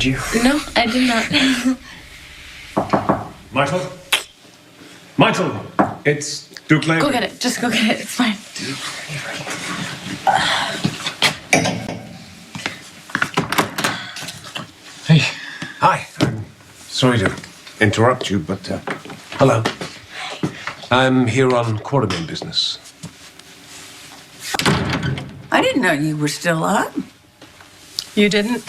You? No, I did not. Michael? Michael! It's Duke Lavery. Go get it. Just go get it. It's fine. Hey. Hi. I'm sorry to interrupt you, but hello. I'm here on Quartermain business. I didn't know you were still up. You didn't?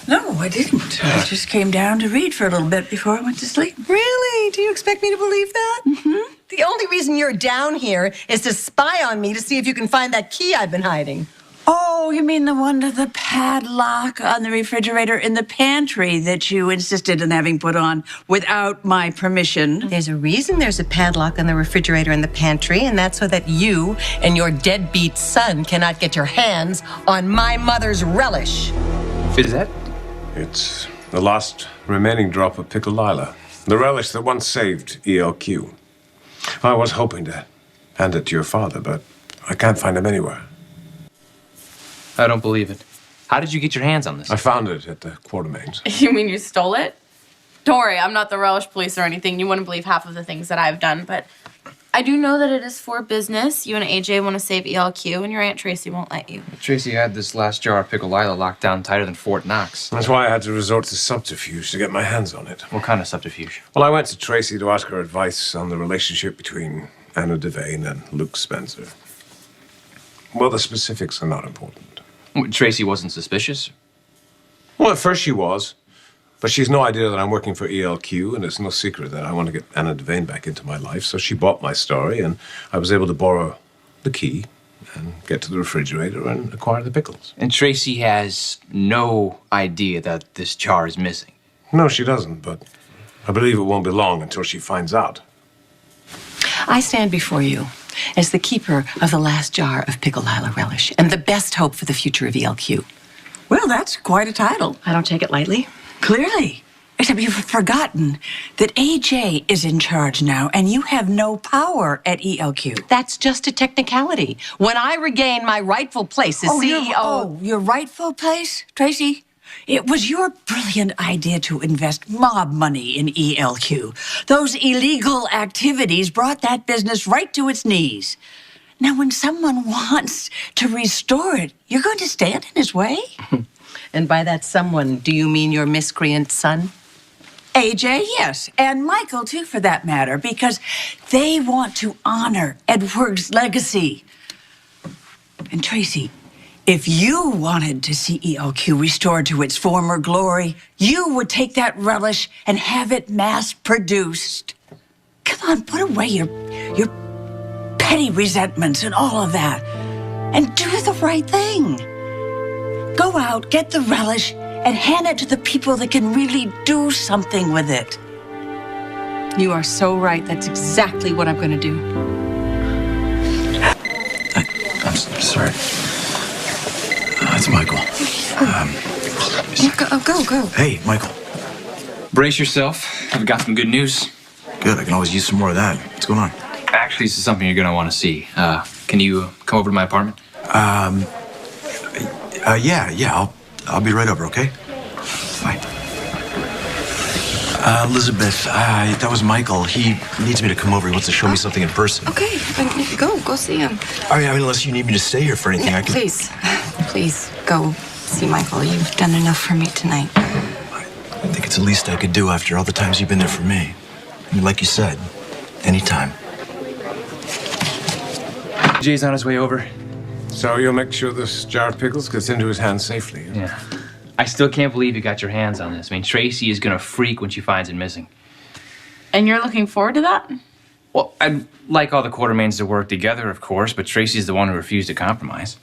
No, I didn't. I just came down to read for a little bit before I went to sleep. Really? Do you expect me to believe that? Mm-hmm. The only reason you're down here is to spy on me to see if you can find that key I've been hiding. Oh, you mean the one to the padlock on the refrigerator in the pantry that you insisted on having put on without my permission? There's a reason there's a padlock on the refrigerator in the pantry, and that's so that you and your deadbeat son cannot get your hands on my mother's relish. Is that? It's the last remaining drop of Pickle Lila, the relish that once saved ELQ. I was hoping to hand it to your father, but I can't find him anywhere. I don't believe it. How did you get your hands on this? I found it at the Quartermains. You mean you stole it? Don't worry, I'm not the relish police or anything. You wouldn't believe half of the things that I've done, but I do know that it is for business. You and AJ want to save ELQ, and your Aunt Tracy won't let you. Tracy had this last jar of Pickle Lila locked down tighter than Fort Knox. That's why I had to resort to subterfuge to get my hands on it. What kind of subterfuge? Well, I went to Tracy to ask her advice on the relationship between Anna Devane and Luke Spencer. Well, the specifics are not important. Tracy wasn't suspicious? Well, at first she was. But she's no idea that I'm working for ELQ, and it's no secret that I want to get Anna Devane back into my life. So she bought my story, and I was able to borrow the key and get to the refrigerator and acquire the pickles. And Tracy has no idea that this jar is missing? No, she doesn't, but I believe it won't be long until she finds out. I stand before you as the keeper of the last jar of Pickle Lila relish and the best hope for the future of ELQ. Well, that's quite a title. I don't take it lightly. Clearly. Except you've forgotten that AJ is in charge now, and you have no power at ELQ. That's just a technicality. When I regain my rightful place as CEO... Your rightful place, Tracy? It was your brilliant idea to invest mob money in ELQ. Those illegal activities brought that business right to its knees. Now, when someone wants to restore it, you're going to stand in his way? And by that someone, do you mean your miscreant son? AJ, yes. And Michael, too, for that matter, because they want to honor Edward's legacy. And Tracy, if you wanted to see ELQ restored to its former glory, you would take that relish and have it mass-produced. Come on, put away your petty resentments and all of that, and do the right thing. Go out, get the relish, and hand it to the people that can really do something with it. You are so right. That's exactly what I'm going to do. I'm sorry. It's Michael. Go. Hey, Michael. Brace yourself. I've got some good news. Good. I can always use some more of that. What's going on? Actually, this is something you're going to want to see. Can you come over to my apartment? Yeah. I'll be right over, okay? Bye. Elizabeth, that was Michael. He needs me to come over. He wants to show me something in person. Okay, go see him. I mean, unless you need me to stay here for anything, I can... Please, go see Michael. You've done enough for me tonight. I think it's the least I could do after all the times you've been there for me. I mean, like you said, anytime. Jay's on his way over. So you'll make sure this jar of pickles gets into his hands safely? Yeah. I still can't believe you got your hands on this. I mean, Tracy is gonna freak when she finds it missing. And you're looking forward to that? Well, I'd like all the Quartermains to work together, of course, but Tracy's the one who refused to compromise.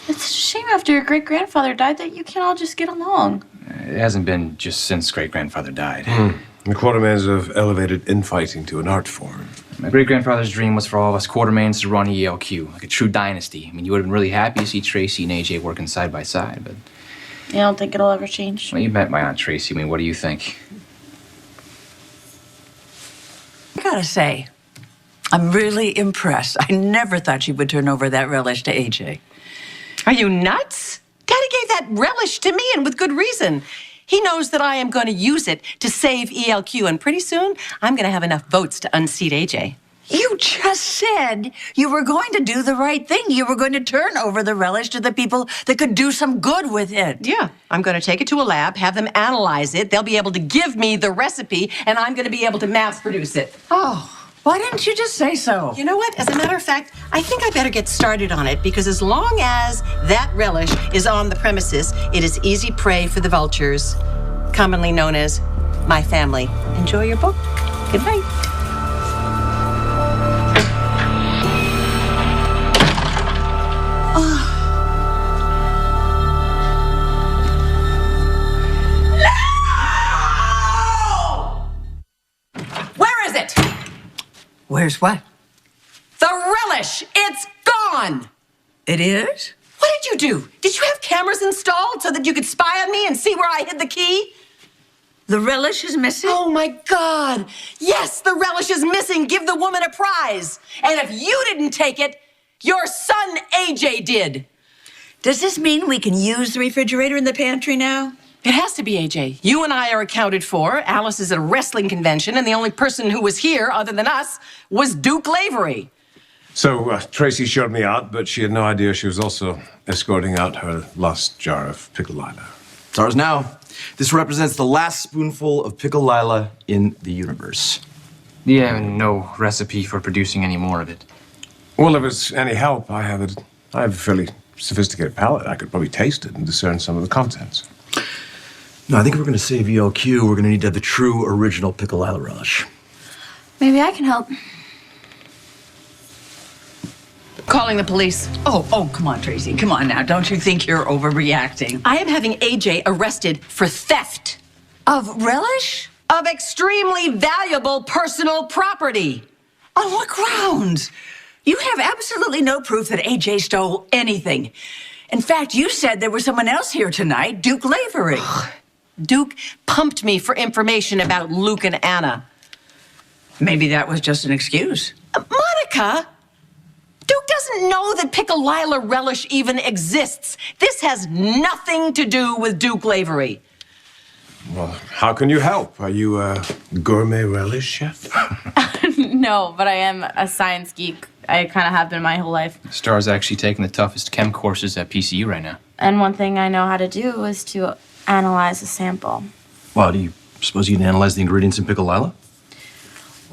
It's a shame after your great-grandfather died that you can't all just get along. It hasn't been just since great-grandfather died. The Quartermains have elevated infighting to an art form. My great-grandfather's dream was for all of us Quartermains to run ELQ, like a true dynasty. I mean, you would have been really happy to see Tracy and AJ working side by side, but... You don't think it'll ever change? Well, you met my Aunt Tracy. I mean, what do you think? I gotta say, I'm really impressed. I never thought she would turn over that relish to AJ. Are you nuts? Daddy gave that relish to me, and with good reason. He knows that I am going to use it to save ELQ, and pretty soon I'm going to have enough votes to unseat AJ. You just said you were going to do the right thing. You were going to turn over the relish to the people that could do some good with it. Yeah, I'm going to take it to a lab, have them analyze it. They'll be able to give me the recipe, and I'm going to be able to mass produce it. Oh, why didn't you just say so? You know what? As a matter of fact, I think I better get started on it because as long as that relish is on the premises, it is easy prey for the vultures, commonly known as my family. Enjoy your book. Good night. Where is it? Where's what? The relish! It's gone! It is? What did you do? Did you have cameras installed so that you could spy on me and see where I hid the key? The relish is missing? Oh my God! Yes, the relish is missing. Give the woman a prize. And if you didn't take it, your son AJ did. Does this mean we can use the refrigerator in the pantry now? It has to be AJ. You and I are accounted for. Alice is at a wrestling convention, and the only person who was here other than us was Duke Lavery. So Tracy showed me out, but she had no idea she was also escorting out her lost jar of pickled lila. It's ours now. This represents the last spoonful of pickled lila in the universe. Yeah, and no recipe for producing any more of it. Well, if it's any help, I have a fairly sophisticated palate. I could probably taste it and discern some of the contents. No, I think if we're going to save ELQ, we're going to need to have the true original pickled lila relish. Maybe I can help. Calling the police. Oh, come on, Tracy. Come on now. Don't you think you're overreacting? I am having AJ arrested for theft Of relish? of extremely valuable personal property. On what grounds? You have absolutely no proof that AJ stole anything. In fact, you said there was someone else here tonight, Duke Lavery. Duke pumped me for information about Luke and Anna. Maybe that was just an excuse. Monica, Duke doesn't know that pickle lila relish even exists. This has nothing to do with Duke Lavery. Well, how can you help? Are you a gourmet relish chef? No, but I am a science geek. I kind of have been my whole life. Star's actually taking the toughest chem courses at PCU right now. And one thing I know how to do is to analyze a sample. Wow, do you suppose you can analyze the ingredients in pickled lila?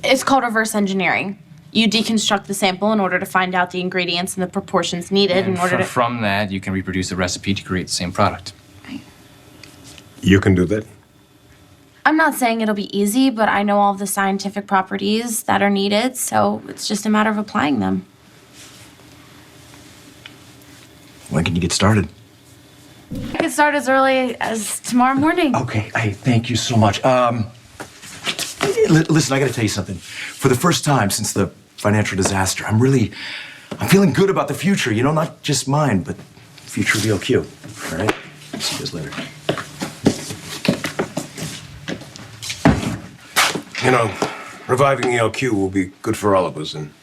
It's called reverse engineering. You deconstruct the sample in order to find out the ingredients and the proportions needed And in order to... from that, you can reproduce the recipe to create the same product. You can do that. I'm not saying it'll be easy, but I know all of the scientific properties that are needed, so it's just a matter of applying them. When can you get started? I could start as early as tomorrow morning. Okay, hey, thank you so much. Listen, I gotta tell you something. For the first time since the financial disaster, I'm feeling good about the future, you know, not just mine, but the future of ELQ. All right? See you guys later. You know, reviving ELQ will be good for all of us in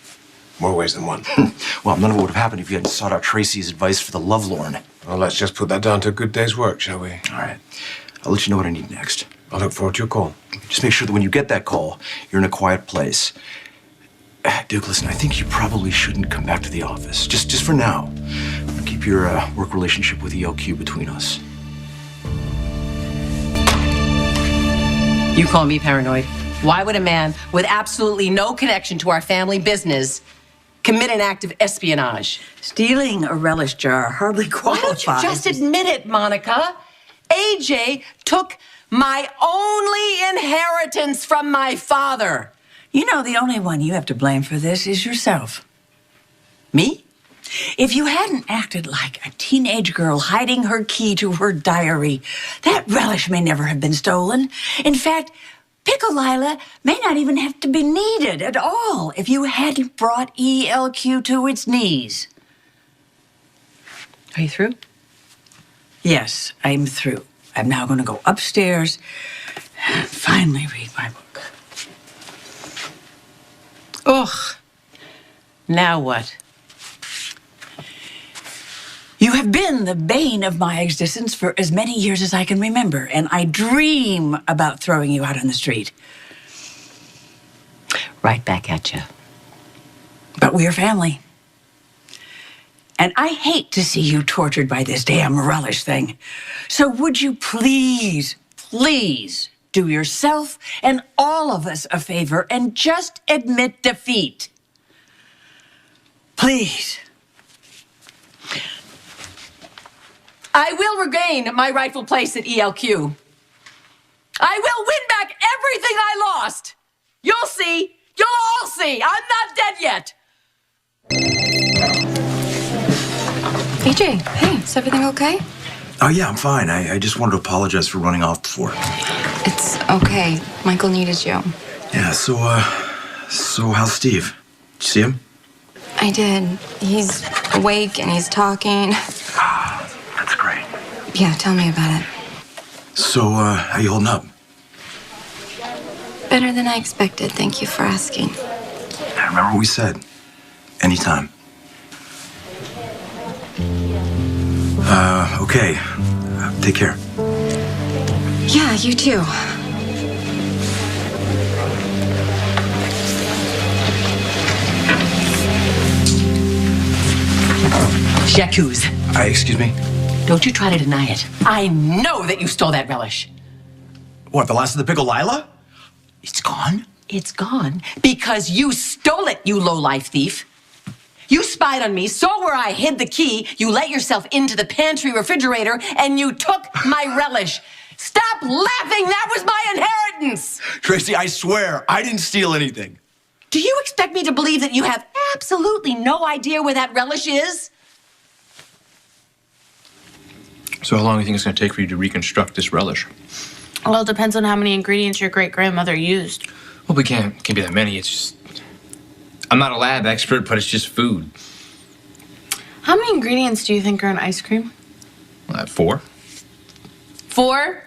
more ways than one. Well, none of it would have happened if you hadn't sought out Tracy's advice for the lovelorn. Well, let's just put that down to a good day's work, shall we? All right. I'll let you know what I need next. I look forward to your call. Just make sure that when you get that call, you're in a quiet place. Duke, listen, I think you probably shouldn't come back to the office. Just for now. Keep your work relationship with ELQ between us. You call me paranoid. Why would a man with absolutely no connection to our family business commit an act of espionage? Stealing a relish jar hardly Why qualifies. don't you just admit it, Monica? AJ took my only inheritance from my father. You know, the only one you have to blame for this is yourself. Me? If you hadn't acted like a teenage girl hiding her key to her diary, that relish may never have been stolen. In fact, pickle lila may not even have to be needed at all if you hadn't brought ELQ to its knees. Are you through? Yes, I'm through. I'm now going to go upstairs and finally read my book. Ugh. Now what? You have been the bane of my existence for as many years as I can remember, and I dream about throwing you out on the street. Right back at you. But we're family. And I hate to see you tortured by this damn relish thing. So would you please, please do yourself and all of us a favor and just admit defeat? Please. I will regain my rightful place at ELQ. I will win back everything I lost. You'll see. You'll all see. I'm not dead yet. AJ, hey, is everything okay? Oh, yeah, I'm fine. I just wanted to apologize for running off before. It's okay. Michael needed you. Yeah, so how's Steve? Did you see him? I did. He's awake and he's talking. That's great. Yeah, tell me about it. So, how you holding up? Better than I expected. Thank you for asking. Remember what we said. Anytime. Okay. Take care. Yeah, you too. J'accuse. Excuse me? Don't you try to deny it. I know that you stole that relish. What, the last of the pickle Lila? It's gone? It's gone because you stole it, you low-life thief. You spied on me, saw where I hid the key, you let yourself into the pantry refrigerator, and you took my relish. Stop laughing! That was my inheritance! Tracy, I swear, I didn't steal anything. Do you expect me to believe that you have absolutely no idea where that relish is? So how long do you think it's going to take for you to reconstruct this relish? Well, it depends on how many ingredients your great-grandmother used. Well, we can't be that many. It's just... I'm not a lab expert, but it's just food. How many ingredients do you think are in ice cream? 4. 4?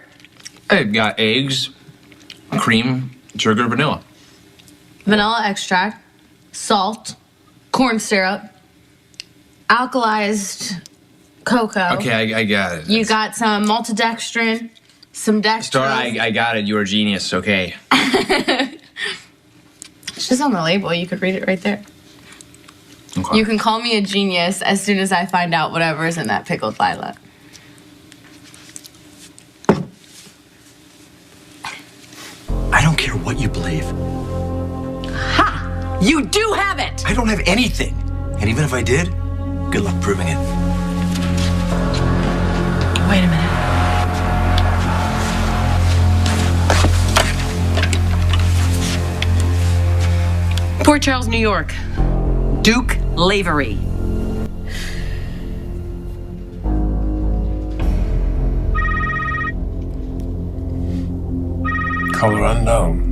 I've got eggs, cream, sugar, vanilla. Vanilla extract, salt, corn syrup, alkalized cocoa. Okay, I got it. You got some maltodextrin, some dextrose. Star, I got it. You're a genius. Okay. It's just on the label. You could read it right there. Okay. You can call me a genius as soon as I find out whatever is in that pickled lilac. I don't care what you believe. Ha! You do have it! I don't have anything. And even if I did, good luck proving it. Wait a minute. Port Charles, New York. Duke Lavery. Caller unknown.